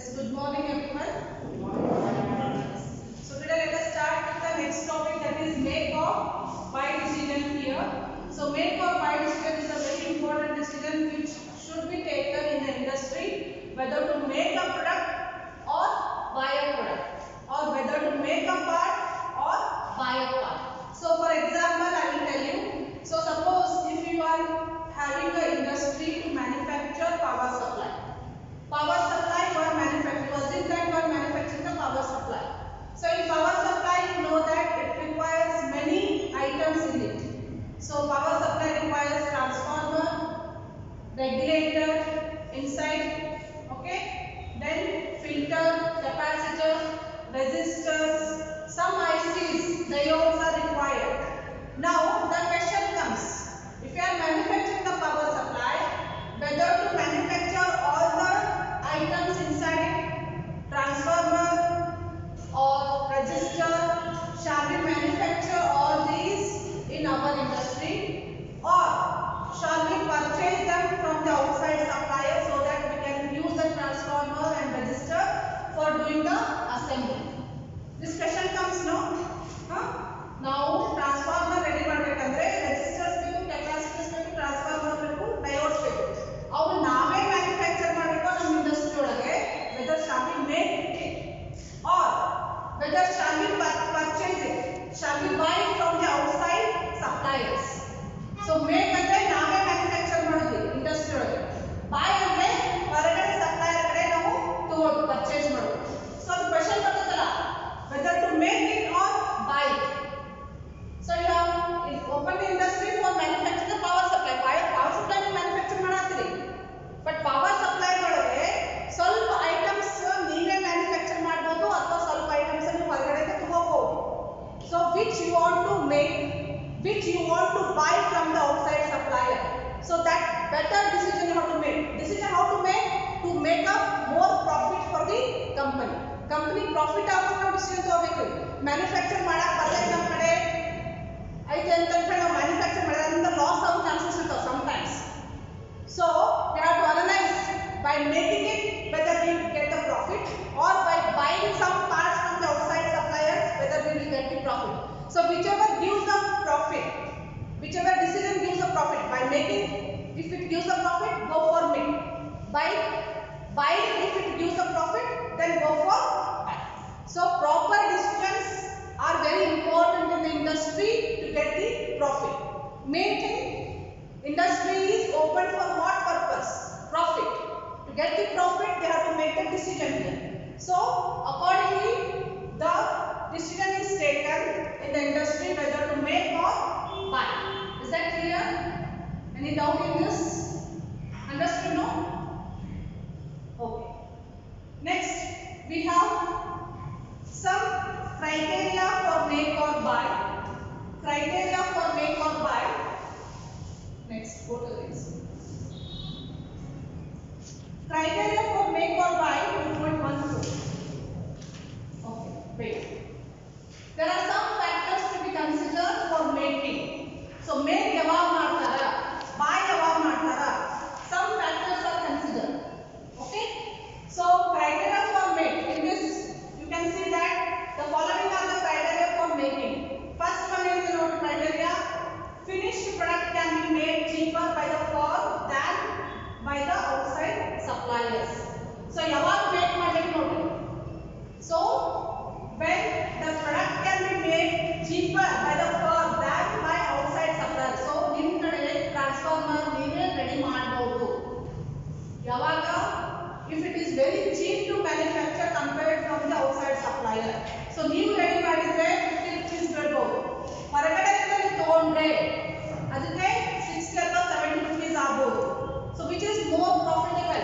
Yes, good morning everyone. So today let us start with the next topic, that is make or buy decision here. So make or buy decision is a very important decision which should be taken in the industry, whether to make a product or buy a product, or whether to make a part or buy a part. So for example, I will tell you. So suppose if you are having an industry to manufacture power supply. Power supply you are manufacturing, assume that you are manufacturing the power supply. So in power supply you know that it requires many items in it. So power supply requires transformer, regulator inside, okay, then filter, capacitor, resistors, some ICs, diodes are required. Now the question comes, if you are manufacturing the power supply, whether to manufacture all the items inside it, transformer or resistor, shall we manufacture all these in our industry, or shall we purchase them from the outside supplier so that we can use the transformer and resistor for doing the assembly? This question comes now. Now transformer ready ಮಾಡಬೇಕಂದ್ರೆ resistors ಬೇಕು, capacitors ಬೇಕು, transformer ಬೇಕು, diodes ಬೇಕು. ಅವು ನಾವೇ manufacture ಮಾಡಬೇಕು ನಮ್ಮ industry ಒಳಗೆ, whether shall we make it or whether shall we purchase it, shall we buy it from the outside suppliers. So make ಅಂದ್ರೆ ನಾವೇ ಮ್ಯಾನುಫ್ಯಾಕ್ಚರ್ ಮಾಡೋದು ಇಂಡಸ್ಟ್ರಿ ಒಳಗೆ, buy ಅಂದ್ರೆ ಹೊರಗಡೆ ಸಪ್ಲೈಯರ್ ಕಡೆ ನಾವು ತಗೊಳ್ಳೋದು, ಪರ್ಚೇಸ್ ಮಾಡೋದು. ಸೊ ಅದು ಕ್ವೆಶ್ಚನ್ ಬರ್ತದಲ್ಲ, whether to make it or buy it. So you have opened the industry for manufacturing the power supply. Power supply ನೀವು ಮ್ಯಾನುಫ್ಯಾಕ್ಚರ್ ಮಾಡಾತ್ತೀರಿ, ಬಟ್ ಪವರ್ ಸಪ್ಲೈ ಒಳಗೆ ಸ್ವಲ್ಪ ಐಟಮ್ಸ್ ನೀವೇ ಮ್ಯಾನುಫ್ಯಾಕ್ಚರ್ ಮಾಡಬಹುದು ಅಥವಾ ಸ್ವಲ್ಪ ಐಟಮ್ಸ್ ಅನ್ನು ಹೊರಗಡೆ ತಗೋಬಹುದು. So which you want to make, which you want to buy from the outside supplier. So that better decision you have to make. Decision how to make a more profit for the company. Company profit ಆಗೋ ನಾವು decision ತಗೋಬೇಕು. Manufacture ಮಾಡಕ್ಕೆ ಬರಲ್ಲ ನಮ್ಮ ಕಡೆ ಐತೆ ಅಂತ ಹೇಳಿ ನಾವು ಮ್ಯಾನುಫ್ಯಾಕ್ಚರ್ ಮಾಡೋದ್ರಿಂದ ಲಾಸ್ ಆಗೋ ಚಾನ್ಸಸ್ ಇರ್ತಾವೆ sometimes. So we have to analyze by making it whether we get the profit, or by buying some parts from the outside suppliers whether we will get the profit. So whichever gives the profit, whichever decision gives the profit, by making, if it gives the profit, go for make. By buying, if it gives the profit, then go for buy. So proper decisions are very important in the industry to get the profit. Main thing, industry is open for what purpose? Profit. To get the profit, they have to make the decision here. So accordingly, the decision is taken in the industry whether to make or buy. Is that clear? Any doubt in this? Understood? No? Okay. Next, we have some criteria for make or buy. Criteria for make or buy. Next, go to this. Criteria for make or buy 2.14. Okay, wait. There are some factors to be considered for making. So make ಯಾವಾಗ ಮಾಡ್ತಾರ, buy ಯಾವಾಗ ಮಾಡ್ತಾರ, some factors are considered. Okay. So criteria for make, in this you can see that the following are the criteria for making. First one is the criteria, finished product can be made cheaper by the firm than by the outside suppliers. So ಯಾವಾಗ make ಮಾಡಬೇಕು ನೋಡಿ. So when the product can be made cheaper by the firm than by outside suppliers. So ನಿಮ್ಮ ಕಡೆ transformer ನೀವೇ ready ಮಾಡಬಹುದು. ಯಾವಾಗ? If it is very cheap to manufacture compared from the outside supplier. So ನೀವು ready ಮಾಡಿದ್ರೆ 50 rupees ಬಿಡಬಹುದು. ಹೊರಗಡೆಯಿಂದ ನೀವು ತಗೊಂಡ್ರೆ ಅದಕ್ಕೆ 60 ಅಥವಾ 70 rupees ಆಗಬಹುದು. So which is more profitable?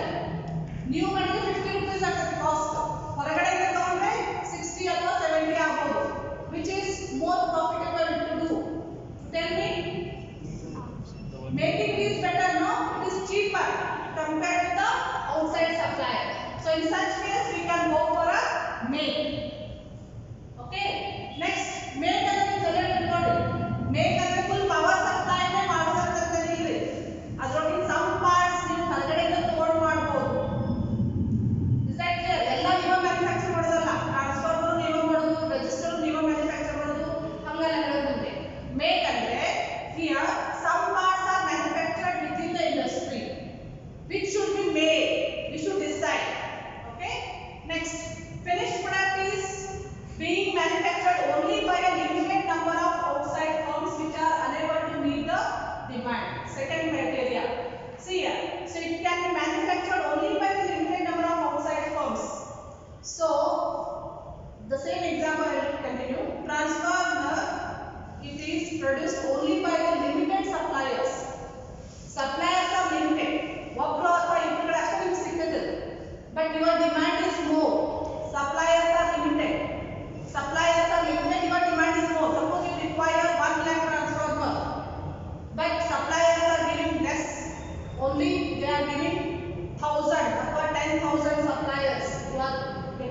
ನೀವು ಮಾಡಿದ್ರೆ 50 rupees ಆಗತ್ತೆ ಕಾಸ್ಟ್, ಹೊರಗಡೆಯಿಂದ ತಗೊಂಡ್ರೆ 60 ಅಥವಾ 70 ಆಗಬಹುದು. Which is more profitable to do? Tell me. Making is better, no? It is cheaper compared to the outside supplier. So in such case we can go for a make. Okay. Next, make ಅಂದ್ರೆ select ನೋಡಿ. Make ಅಂದ್ರೆ full power supply ನೇ ಮಾಡೋದಂತ ಇಲ್ರಿ. ಅದರೊಳಗಿನ some parts ನೀವು ಹೊರಗಡೆಯಿಂದ ತಗೊಂಡು ಮಾಡಬಹುದು. Is that clear?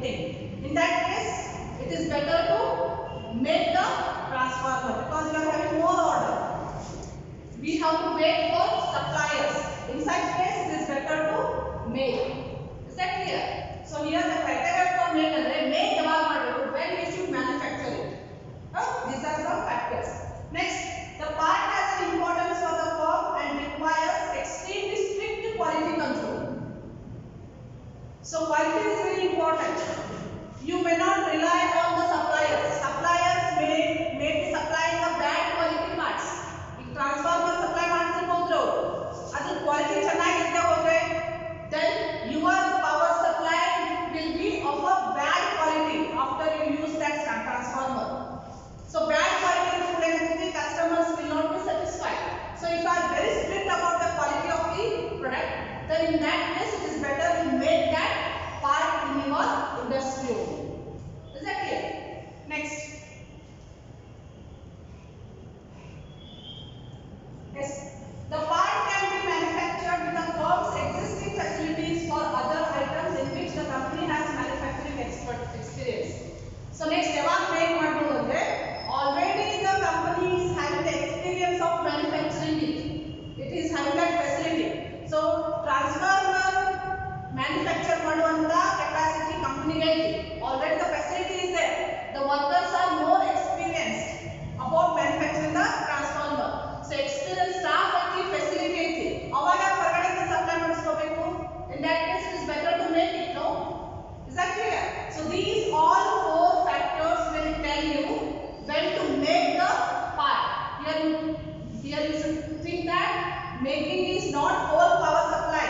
thing. In that case, it is better to make the transformer because you are having more order. We have to wait for suppliers. In such case, it is better to make. Is that clear? So here the criteria for make andre make yavag madbeku, when we should manufacture it. These are some factors. Next, the part has an importance for the firm and requires extremely strict quality control. So quality is very important. You may not rely on the suppliers. Suppliers may be supplying the bad quality parts. If transformer supply ಮಾಡ್ತಿರಬಹುದು, ಅದರ quality ಚೆನ್ನಾಗಿಲ್ಲದೆ ಹೋದ್ರೆ, then your power supply will be of a bad quality after you use that transformer. So bad quality food customers will not be satisfied. So if you are very strict about the quality of the product, then in that case it is better to make that part in your industry only. Is that clear? Next. Yes. The part can be manufactured with the firm's existing facilities for other items in which the company has manufacturing experience. So next, ಯಾವಾಗ make ಮಾಡಬಹುದು ಅಂದ್ರೆ already the company is having the experience of manufacturing it. It is having that facility. So transformer manufacture ಮಾಡುವಂತ capacity company ಗೆ ಇದೆ. Already the facility is there. The workers are more experienced about manufacturing the transformer. So experienced staff ಐತಿ, facility ಐತಿ. ಅವಾಗ ಹೊರಗಡೆಯಿಂದ supply ಮಾಡಿಸ್ಕೋಬೇಕು. In that case, it is better to make it. No? Is that clear? So these all four factors will tell you when to make the part. Here you should think that making is not whole power supply.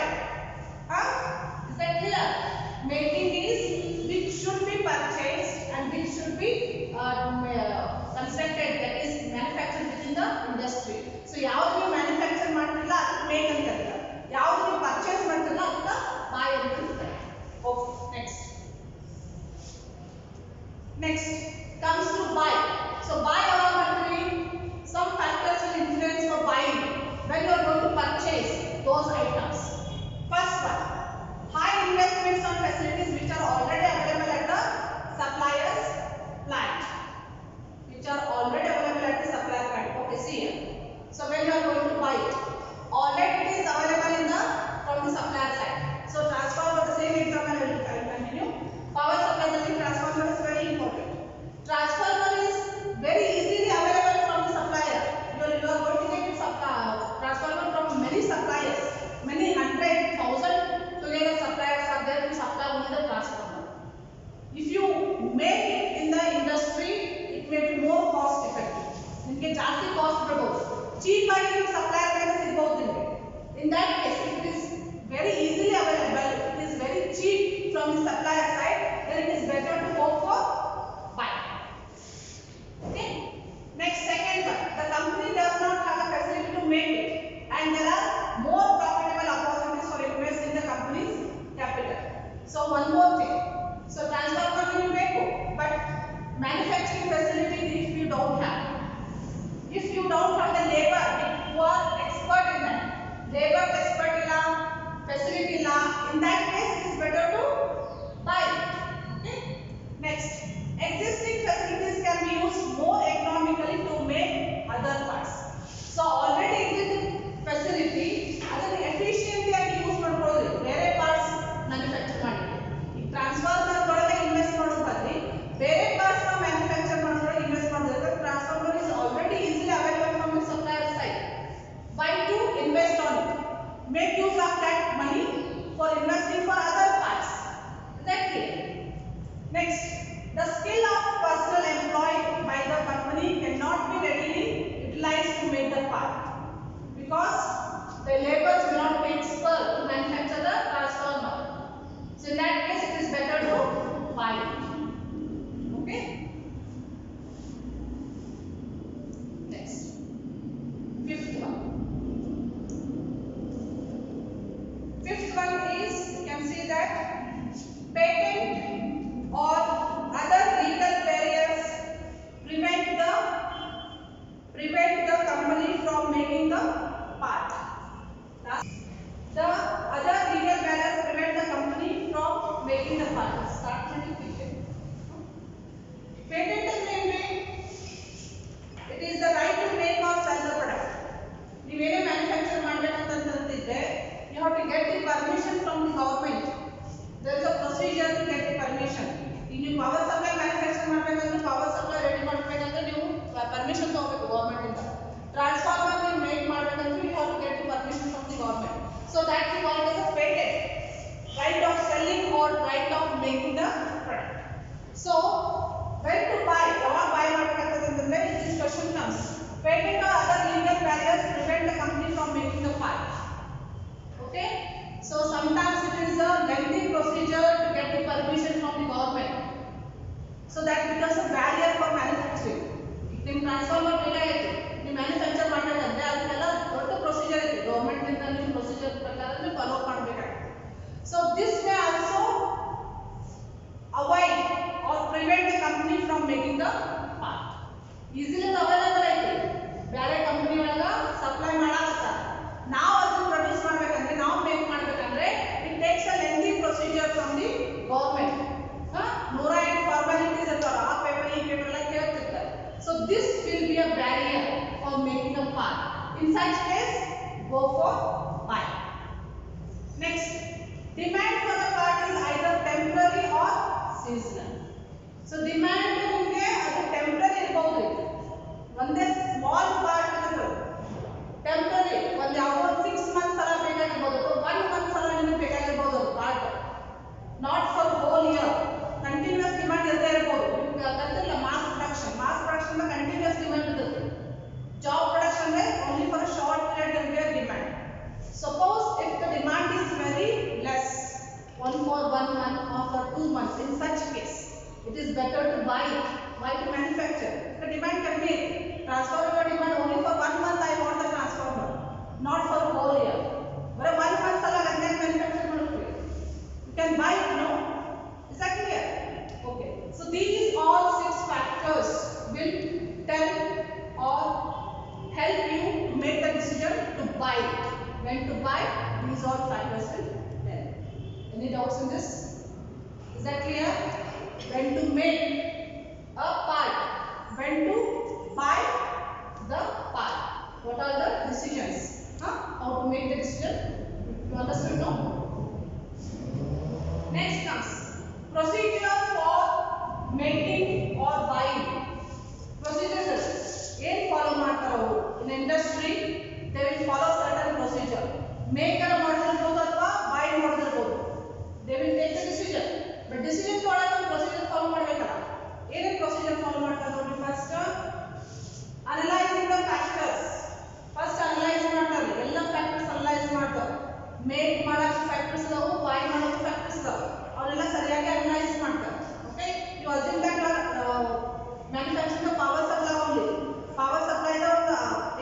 Is that clear? Making is which should be purchased and which should be constructed, that is manufactured within the industry. So ಯಾವುದು ನೀವು manufacture ಮಾಡ್ತಿಲ್ಲ ಅದಕ್ಕೆ make ಅಂತ ಕರೀತಾರೆ, ಯಾವುದು ನೀವು purchase ಮಾಡ್ತಿಲ್ಲ ಅದಕ್ಕೆ ಬೈ ಅಂತ ಕರೀತಾರೆ. Okay, next comes to buy. So buy ಯಾವಾಗ ಮಾಡ್ತೀವಿ? Some factors will influence for buying when you are going to purchase those items. First one, high investments on facilities which are already available at the supplier's plant. Okay, see here. So when you are going to buy it, already it is available in the from the supplier side. So transformer, the same example I will continue. Power supply, the transformer is very important. Transformer is very easily available from the supplier. You are going to get transformer from many suppliers. Many 100,000 together suppliers are there to supply only the transformer. If you make it in the industry, it may be more cost effective. ನಿಮಗೆ ಜಾಸ್ತಿ cost ಬರಬಹುದು, cheap ಆಗಿ ನೀವು supplier ಮೇಲೆ ಸಿಗಬಹುದು ನಿಮಗೆ. In that case, if it is very easily available, it is very cheap from the supplier side, then it is better to go for buy. Okay. Next, second one, the company does not have the facility to make it, and there are more profitable opportunities for investing in the company's capital. So one more thing. So transformer will make, but manufacturing facility if you don't have. If you don't have the labor who are expert in that, labor expert illa, facility illa, in that case it is better to buy. Okay. Next, existing facilities can be used more economically to make other parts. So already existing facility ಅದನ್ನು efficiently ಆಗಿ use ಮಾಡ್ಕೊಳ್ಳೋದು ಬೇರೆ parts manufacture ಮಾಡಲಿಕ್ಕೆ. ಈ transformer ಒಳಗೆ invest ಮಾಡೋದು ಬದಲಿ ಬೇರೆ ಪಾರ್ಟ್ಸ್ ನ ಮ್ಯಾನುಫ್ಯಾಕ್ಚರ್ ಮಾಡೋದ್ರೊಳಗೆ ಇನ್ವೆಸ್ಟ್ ಮಾಡೋದ್ರಿಂದ transformer is already easily available from the supplier side. Why to invest on it? Make use of that money for investing for other certificate. Patent ಅಂದ್ರೆ ಏನ್ರಿ? It is the right to make or sell the product. ನೀವೇನೇ manufacture ಮಾಡಬೇಕಂತಂತಿದ್ರೆ you have to get the permission from the government. There is a procedure to get the permission. ಈಗ ನೀವು power supply manufacture ಮಾಡಬೇಕಂದ್ರೆ power supply ready ಮಾಡಬೇಕಂದ್ರೆ ನೀವು permission ತಗೋಬೇಕು government ಇಂದ. Transformer ನೀವು ಮೇಕ್ ಮಾಡಬೇಕಂದ್ರೆ you have to get the permission from the government. So that is called as a patent. Right of selling or right of making the product. So when to buy, ಯಾವಾಗ buy ಮಾಡಬೇಕಂತಂದ್ರೆ this question comes. Patent or other legal barriers prevent the company from making the file. Okay? So sometimes it is a lengthy procedure to get the permission from the government. So that becomes a barrier for manufacturing. ನಿಮ್ಮ transformer ಬೇಕಾಗಿತ್ತು, ನೀವು manufacture ಮಾಡಬೇಕಂದ್ರೆ ಅದಕ್ಕೆಲ್ಲ ದೊಡ್ಡ procedure ಇದೆ, government ಇಂದ ನೀವು procedure ಪ್ರಕಾರ ನೀವು ಫಾಲೋ ಮಾಡಬೇಕಾಗುತ್ತೆ. So this may also avoid or prevent the company from making the part. Easily available ಐತಿ, ಬೇರೆ ಕಂಪನಿ ಒಳಗ ಸಪ್ಲೈ ಮಾಡಾಕತ್ತಾರ, ನಾವು ಅದನ್ನ ಪ್ರೊಡ್ಯೂಸ್ ಮಾಡಬೇಕಂದ್ರೆ ನಾವು ಮೇಕ್ ಮಾಡಬೇಕಂದ್ರೆ it takes a lengthy procedure from the government. 108 formalities ಇರ್ತಾವ, ಆ ಪೇಪರ್ ಈ ಪೇಪರ್ ಎಲ್ಲ ಕೇಳ್ತಿರ್ತಾರೆ. So this will be a barrier for making a part. In such case, go for buy. Next, demand for the part is either temporary or seasonal. So demand ನಿಮಗೆ ಅದು temporary ಇರಬಹುದು, ಒಂದೇ small part ಇರುತ್ತೆ temporary, ಒಂದು ಯಾವುದೋ 6 months ಸಲ ಬೇಕಾಗಿರ್ಬೋದು, 1 month ಸಲ ನಿಮಗೆ ಬೇಕಾಗಿರ್ಬೋದು part, not for whole year. Continuous demand ಇರದೇ ಇರಬಹುದು. ನಿಮ್ಗೆ ಗೊತ್ತಿಲ್ಲ, ಮಾಸ್ ಪ್ರೊಡಕ್ಷನ್ ಕಂಟಿನ್ಯೂಸ್ ಡಿಮಾಂಡ್ ಇರುತ್ತೆ. ಜಾಬ್ ಪ್ರೊಡಕ್ಷನ್ ಅಂದ್ರೆ only for a short period there demand. Suppose if the demand is very less, one for 1 month or for 2 months, in such case it is better to buy it. Why to manufacture? The demand can be transformer demand only for 1 month. I want the transformer, not for whole year. But 1 month sala ganne manufacture ಮಾಡುತ್ತೀವಿ. You can buy it, no? Is that clear? Okay. So these all 6 factors will tell or help you to make the decision to buy it. When to buy, these all factors will tell. Any doubts in this? Is that clear? When to make a part, when to buy the part, what are the decisions? How to make the decision? You understood, no? Next comes procedure for making or buying. Procedures ಏನು follow ಮಾಡ್ತಾರೋ in industry, they will follow certain procedure. Maker ಮಾಡಿರ್ಬೋದು ಅಥವಾ buy ಮಾಡಿರ್ಬೋದು, they will take the decision. But decision ತೊಗೊಳಕ್ಕೆ ಒಂದು procedure follow ಮಾಡಬೇಕಲ್ಲ. ಏನೇನು procedure follow ಮಾಡ್ತಾರೆ ನೋಡಿ? First analyzing the factors. First analyze ಮಾಡ್ತಾರೆ, ಎಲ್ಲ factors analyze ಮಾಡ್ತಾರೆ. Make ಮಾಡಕ್ಕೆ factors ಇದಾವು, buy ಮಾಡಕ್ಕೆ factors ಇದಾವು, ಅವರೆಲ್ಲ ಸರಿಯಾಗಿ analyze ಮಾಡ್ತಾರೆ. Okay, you assume that manufacturing the power supply only. Power supply the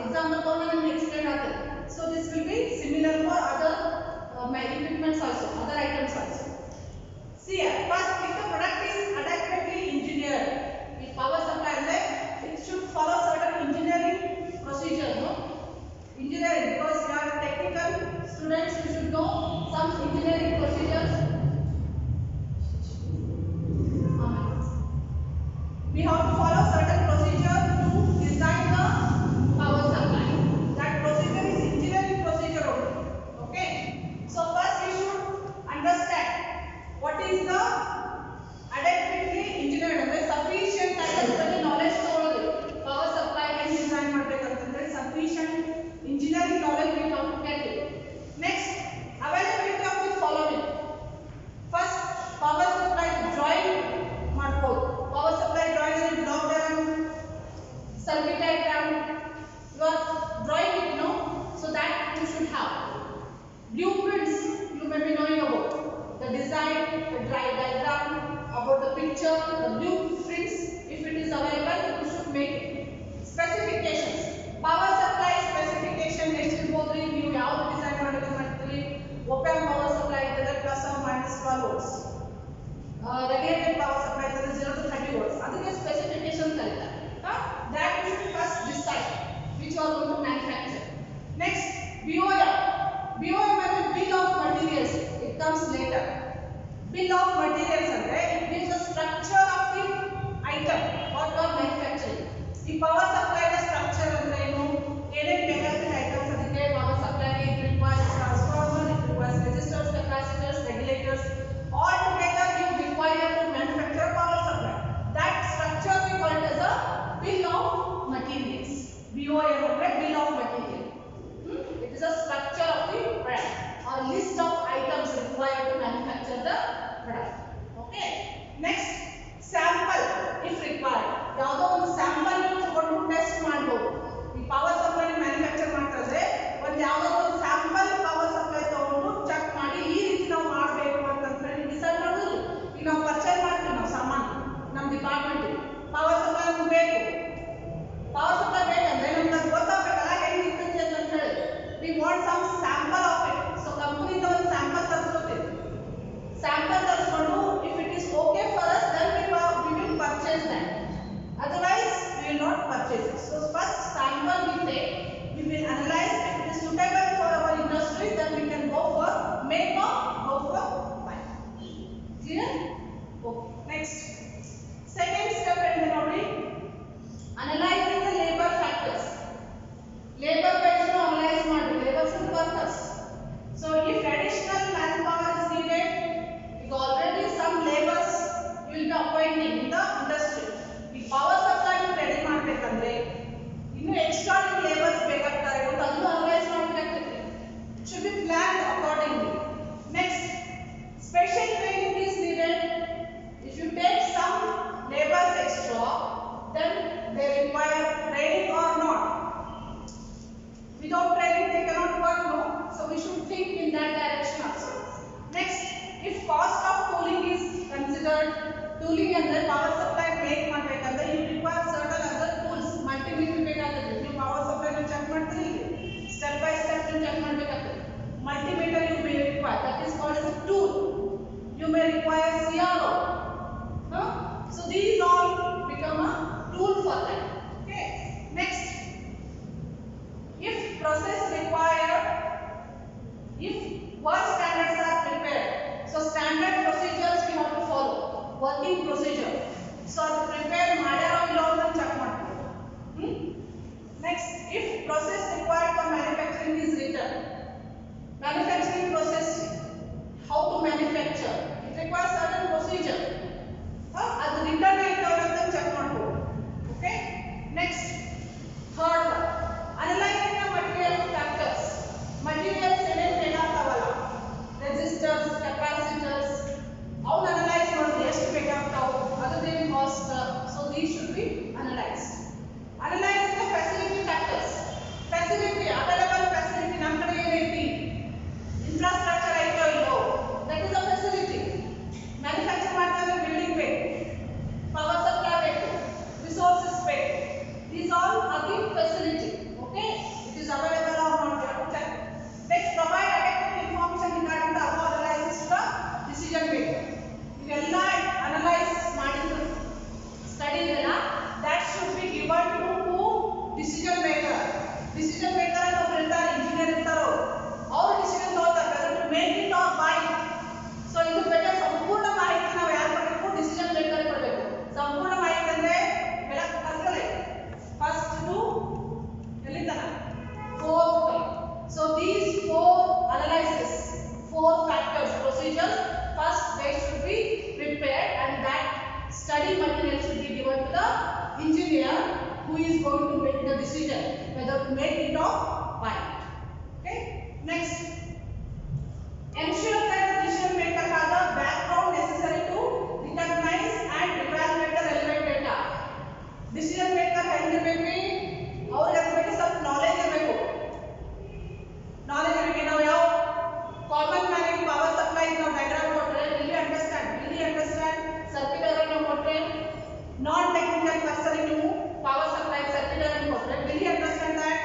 example ತಗೊಂಡು ನಿಮಗೆ explain ಆಗ್ತದೆ. So this will be similar for other equipments also, other items also. See here, first if the product is adequately engineered, if power supply ಅಂದ್ರೆ it should follow certain engineering procedure, no? Engineering, because we are technical students, we should know some engineering procedures. We have to follow certain procedure to design the power supply. That procedure is engineering procedure only. Okay. So first we should understand what is the adequately engineered, ಅಂದ್ರೆ sufficient ಬಗ್ಗೆ knowledge ತಗೊಳ್ಳೋದು. Power supply and design ಮಾಡಬೇಕಂತಂದ್ರೆ sufficient engineering knowledge we have to get it. Next, availability of the following. First, power supply drawing ಮಾಡ್ಬೋದು. Power supply drawing is block diagram, circuit diagram. You are drawing it, no? So that you should have. Blueprints you may be knowing about. The design, the diagram, about the picture, the blueprints. If it is available, you should make it. Specifications. Power supply specification ಎಷ್ಟಿರಬಹುದು, ನೀವು ಯಾವುದು design ಮಾಡಬೇಕು ಮಾಡ್ತೀರಿ. Open power supply ಇದ್ದರೆ plus or minus 12 volts. Regulated power supply is 0 to 30 volts. ಅದಕ್ಕೆ specification ಕರೀತಾರೆ. That you should first decide which you are going to manufacture. Next, BOM. BOM ಅಂದರೆ bill of materials. It comes later. Bill of materials ಅಂದ್ರೆ it gives the item what you are manufacturing. The power supply structure ಅಂದ್ರೆ ಏನು ಏನೇನ್ ಬೇಕಾಗುತ್ತೆ items ಅದಕ್ಕೆ power supply it requires transformer, it requires resistors, capacitors, regulators. All together you require to manufacture power supply. That structure we call as a bill of materials. BOM ಅಂದ್ರೆ bill of material. It is a structure of the product or list of items required to manufacture the product. Okay. Next, sample if required. ಯಾವುದೋ ಒಂದು sample ನೀವು ತಗೊಂಡು test ಮಾಡಬಹುದು. ಈ power supply manufacture ಮಾಡ್ತಾರೆ ಒಂದು ಯಾವುದೋ ಒಂದು ಸ್ಯಾಂಪಲ್ ಪವರ್ ಸಪ್ಲೈ ತಗೊಂಡು ಚೆಕ್ ಮಾಡಿ ಈ ರೀತಿ ನಾವು ಮಾಡಬೇಕು ಅಂತ ಹೇಳಿ ಡಿಸೈಡ್ ಮಾಡೋದು. ಈಗ ನಾವು ಪರ್ಚೇಸ್ ಮಾಡ್ತೀವಿ ನಾವು ಸಾಮಾನು ನಮ್ಮ ಡಿಪಾರ್ಟ್ಮೆಂಟ್ ಪವರ್ ಸಪ್ಲೈ ನಮಗೆ ಬೇಕು. ಪವರ್ ಸಪ್ಲೈ ಬೇಕಂದ್ರೆ ನಮ್ಗೆ ಅದು ಗೊತ್ತಾಗಬೇಕಲ್ಲ ಹೆಂಗೆ ಇರ್ತೈತಿ ಅಂತ ಹೇಳಿ. We want some sample of it. So ಕಂಪನಿಯಿಂದ ಒಂದು ಸ್ಯಾಂಪಲ್ ತರಿಸ್ಕೊತೀವಿ. ಸ್ಯಾಂಪಲ್ ತರಿಸ್ಕೊಂಡು if it is okay for us then we will purchase that. Otherwise we will not purchase it. So first sample we take, we will analyze if it is suitable for our industry, then we can go for make or go for buy. Clear? Okay. Next, second step in the knowledge, analyzing the labor factors. Labor based on analyze ಮಾಡಿ labors and workers. So if additional manpower is needed, if already some labors you will be appointing in the industry. ಈ power supply ready ಮಾಡಬೇಕಂದ್ರೆ ಇನ್ನು extra labours ಬೇಕಾಗ್ತಾರೆ ಅಂತ ಅದನ್ನು analyse ಮಾಡಬೇಕಾಗ್ತದೆ. It should be planned accordingly. Next, special training is needed. If you take some labours extra then they require training or not. Without training they cannot work, no. So we should think in that direction also. Next, if cost of tooling is considered, tooling ಅಂದ್ರೆ power supply make ಮಾಡಬೇಕಂದ್ರೆ you require certain other tools. Multimeter ಬೇಕಾಗುತ್ತೆ. ನೀವು power supply check ಮಾಡ್ತೀರಿ step by step ನೀವು check ಮಾಡಬೇಕಾಗುತ್ತೆ. Multimeter you may require, that is called as a tool. You may require CRO. So these all become a tool for that. Okay. Next, if process required, if work standards are prepared, so standard procedures we have to follow. Working procedure. So ಅದು prepare ಮಾಡ್ಯಾರೋ ಇಲ್ಲೋ ಅಂತ check ಮಾಡ್ತೀವಿ. Next, if process required for manufacturing is written, manufacturing process, how to manufacture, it requires certain procedure. ಅದು written ಐತೋ ಅಂತ check ಮಾಡ್ಬೋದು. Okay. Next, third one, analyzing the material factors. Materials ಏನೇನು ಬೇಕಾಗ್ತಾವಲ್ಲ, resistors, capacitors, how analyze ಮಾಡಿ ಎಷ್ಟು ಬೇಕಾಗ್ತಾವು, ಅದರದೇನು cost. So these should be analyzed. Analyze the facility factors. Facility, available facility ನಮ್ಮ ಕಡೆ ಏನೈತಿ, infrastructure ಐತೋ ಇಲ್ಲೋ, that is a facility. Manufacture ಮಾಡ್ತಾರೆ building ಬೇಕು, ಪವರ್ ಸಪ್ಲೈ ಬೇಕು, resources ಬೇಕು. These all are the facility. Okay, it is available or not, you have to check. Next, provide adequate information regarding the above analysis to the decision maker. ಇವೆಲ್ಲ analyse ಮಾಡಿದ study ಇದೆಲ್ಲ that should be given to who? Decision maker. Decision maker ಅಂತ ಒಬ್ರು ಇರ್ತಾರೆ, engineer ಇರ್ತಾರೋ ಅವರು decision ತಗೋತಾರೆ whether to make it or buy it. So ಇದ್ರ ಬಗ್ಗೆ ಸಂಪೂರ್ಣ ಮಾಹಿತಿ ನಾವು ಯಾರು ಕೊಡಬೇಕು? ಡಿಸಿಷನ್ ಮೇಕರ್ ಕೊಡಬೇಕು. ಸಂಪೂರ್ಣ ಮಾಹಿತಿ ಅಂದ್ರೆ ಕಲ್ತ್ಕೊಳ್ಳಿ ಫಸ್ಟ್ ಟು ಎಲ್ಲಿ ತನಕ fourth time. So these four analysis, four factors, procedures, first they should be prepared and that study material should be given to the engineer who is going to make the decision whether to make it or buy it. Okay. Next, ensure that the decision maker has the background necessary to recognize and evaluate the relevant data. Decision maker ಹೆಂಗಿರಬೇಕು? ಅವ್ರಿಗೆ ಅದ್ರ ಬಗ್ಗೆ ಸ್ವಲ್ಪ knowledge ಇರಬೇಕು. Knowledge ಇರಬೇಕು. ನಾವು ಯಾವ common manning power supply ನಾವು diagram ಕೊಟ್ಟರೆ ಇಲ್ಲಿ ಅಂಡರ್ಸ್ಟ್ಯಾಂಡ್ ಸರ್ಕ್ಯೂಟ್ ಡಯಾಗ್ರಾಮ್ ಕೊಟ್ಟರೆ ನಾನ್ ಟೆಕ್ನಿಕಲ್ ಪರ್ಸನ್ ನೀವು ಪವರ್ ಸಪ್ಲೈ ಸರ್ಕ್ಯೂಟ್ ಡಯಾಗ್ರಾಮ್ ಕೊಟ್ಟರೆ ಇಲ್ಲಿ understand that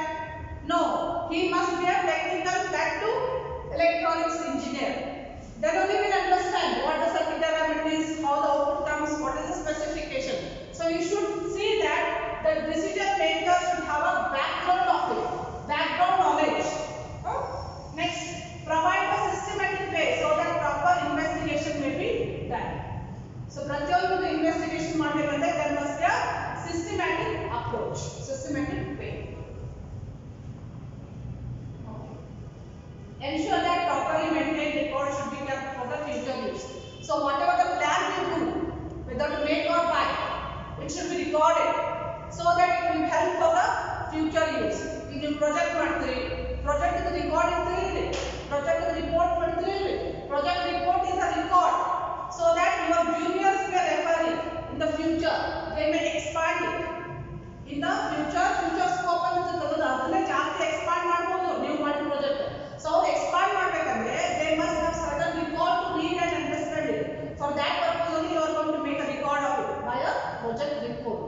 So whatever the plan we do, whether to make or buy, it should be recorded so that it will help for the future use. ಈಗ ನೀವು project ಮಾಡ್ತೀರಿ, project ದ record ಇರ್ತಿರಲಿ, project ದ report ಮಾಡ್ತಿರಲಿ, project report is a record so that your juniors may refer it in the future, they may expand it in the future scope ಅಂತ ತಗೊಂಡು ಅದನ್ನೇ ಜಾಸ್ತಿ ಎಕ್ಸ್ಪಾಂಡ್ ಮಾಡಬಹುದು ನೀವು ಮಾಡಿದ ಪ್ರಾಜೆಕ್ಟ್. ಸೊ ಅವ್ರು ಎಕ್ಸ್ಪಾಂಡ್ ಮಾಡಬೇಕಂದ್ರೆ they must have certain record to read and understand it. For that purpose only you are going to make a record of it by a project report.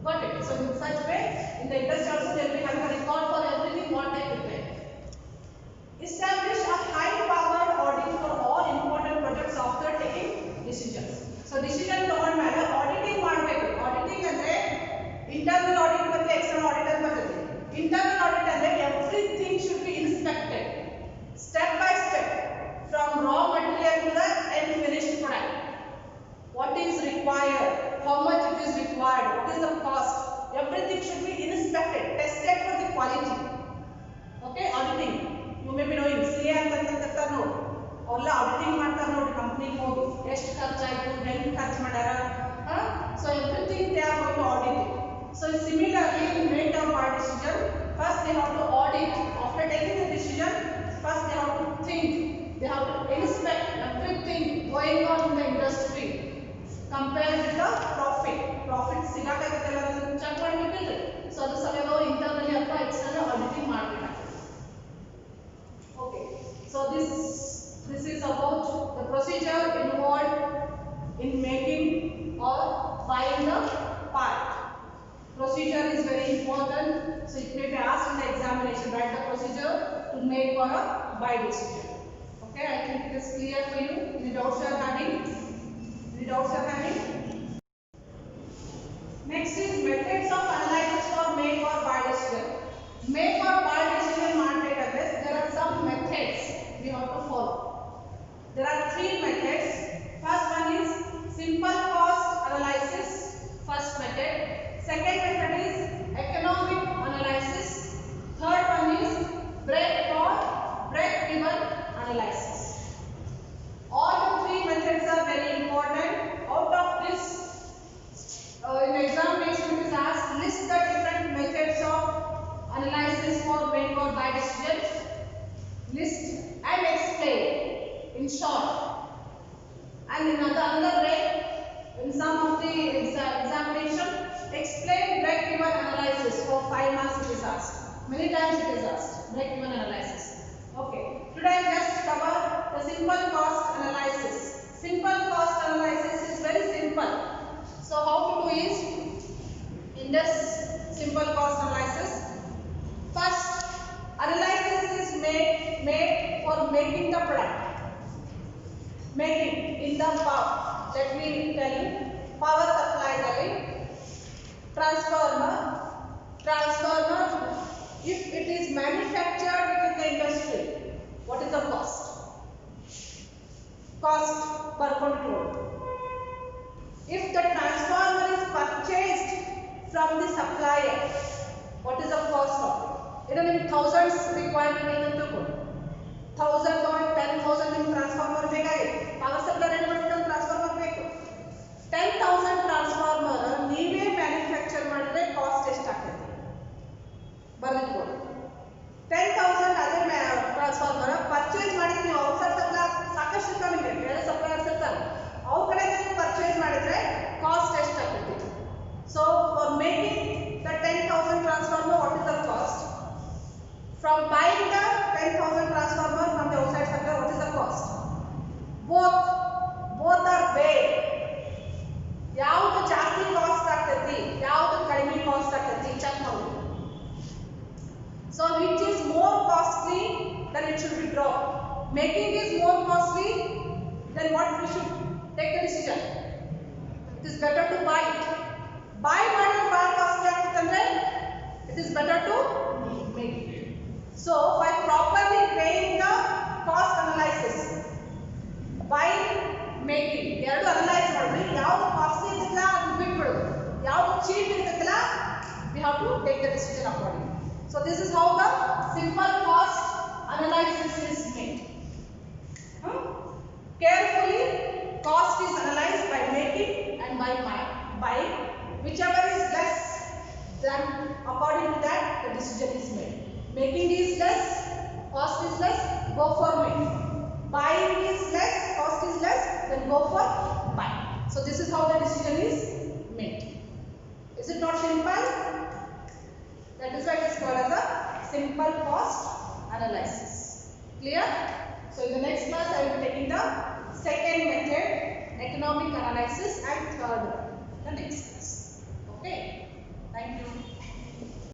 Got it? So in such way, in the industry also they will be having a record for everything what they prepare. Establish a high-powered audit for all important projects after taking decisions. So decision ತಗೊಂಡ ಮೇಲೆ auditing ಮಾಡಬೇಕು. Auditing ಅಂದ್ರೆ internal audit ಮತ್ತೆ external audit ಅಂತ ಬರ್ತದೆ. Internal audit ಅಂದ್ರೆ everything should be inspected step by step from raw material to the end finished product. What is required, how much it is required, what is the cost, everything should be inspected, tested for the quality. Okay, auditing. You may be knowing CA ಅಂತ ನೋಡಿ ಅವಲ್ಲ auditing ಮಾಡ್ತಾರೆ ನೋಡಿ ಕಂಪ್ನಿಗೆ ಹೋಗಿ ಎಷ್ಟು ಖರ್ಚಾಯಿತು ಹೆಂಗೆ ಖರ್ಚು ಮಾಡ್ಯಾರ. So everything they are going to audit it. So similarly in make or buy decision, first they have to audit. After taking the decision, first they have to think, they have to inspect everything going on in the industry, compare with the profit ಸಿಗಾಕತ್ತಲ್ಲ ಅಂತ check ಮಾಡಬೇಕಿಲ್ಲ. So ಅದು ಸಲುವಾಗಿ ಅವರು internally ಅಥವಾ external auditing ಮಾಡಬೇಕಾಗ್ತದೆ. Okay, so this is about the procedure involved in making or buying the part. Procedure is very important, so it may be asked in the examination. Write the procedure to make or buy decision. Okay, I think it is clear for you. Any doubts you are having? Next is methods of analysis for make or buy decision. Make or buy decision ಮಾಡಬೇಕಾದ್ರೆ there are some methods we have to follow. There are three methods. First one is simple cost analysis, first method. Second method is economic analysis. Third one is break-even analysis. All the three methods are very important. Out of this, in examination it is asked list the different methods of analysis for make or buy decision. List and explain in short. And in another way, in some of the examination, explain break-even analysis. For 5 marks it is asked. Many times it is asked break-even analysis. Okay. Today I just cover the simple cost analysis. Simple cost analysis is very simple. So how to do is, in this simple cost analysis, first analysis is made for making the product. Making in the power. Let me tell you, power supply ದಲ್ಲಿ transformer, if it is manufactured within the industry, what is the cost per control? If the transformer is purchased from the supplier, what is the cost of it? It is thousands requirement ಅಂತ ತಗೊಂಡು 1000 or 10,000 in transformer ಬೇಕಾಗಿದೆ. Power supply rate ಮಾಡ್ಕೊಂಡು transformer ಬೇಕು. 10,000 transformer ನೀವೇ manufacture ಮಾಡಿದ್ರೆ cost ಎಷ್ಟಾಗ್ತದೆ ಬರೆದಿಟ್ಕೊಳ್ಳಿ. 10,000 ಅದೇ transformer purchase ಮಾಡಿದ್ರೆ ನೀವು ಔಟ್ಸೈಡ್ ಸಪ್ಲೈಯರ್ ಸಾಕಷ್ಟು ಕಮ್ಮಿ ಬೇರೆ ಸಪ್ಲೈಯರ್ಸ್ ಇರ್ತಾರೆ, ಅವ್ರ ಕಡೆ ನೀವು ಪರ್ಚೇಸ್ ಮಾಡಿದ್ರೆ ಕಾಸ್ಟ್ ಎಷ್ಟಾಗ್ತದೆ. So for making the 10,000 transformer, what is the cost? From buying the 10,000 transformer from the outside supplier, what is the cost? Both are paid. ಯಾವುದು ಜಾಸ್ತಿ ಕಾಸ್ಟ್ ಆಗ್ತೈತಿ, ಯಾವುದು ಕಡಿಮೆ ಕಾಸ್ಟ್ ಆಗ್ತೈತಿ ಚೆಕ್ ಮಾಡಿ. So which is more costly, then it should be dropped. Making is more costly, then what we should take the decision? It is better to buy it. Buy ಮಾಡಿದ್ರೆ ಭಾಳ costly ಆಗ್ತಂದ್ರೆ it is better to make it. So by properly paying the cost analysis, buying, making, ಎರಡು analyse ಮಾಡಿದ್ರೆ ಯಾವುದು costly ಇರ್ತಲ್ಲ ಅದನ್ನ ಬಿಟ್ಬಿಡೋದು, ಯಾವುದು cheap ಇರ್ತಲ್ಲ we have to take the decision accordingly. So this is how the simple cost analysis is made. Carefully, cost Making is less, cost is less, go for make. Buying is less, cost is less, then go for buy. So this is how the decision is made. Is it not simple? That is why it is called as a simple cost analysis. Clear? So in the next class I will be taking the second method, economic analysis, and third one, the next class. Okay? Thank you.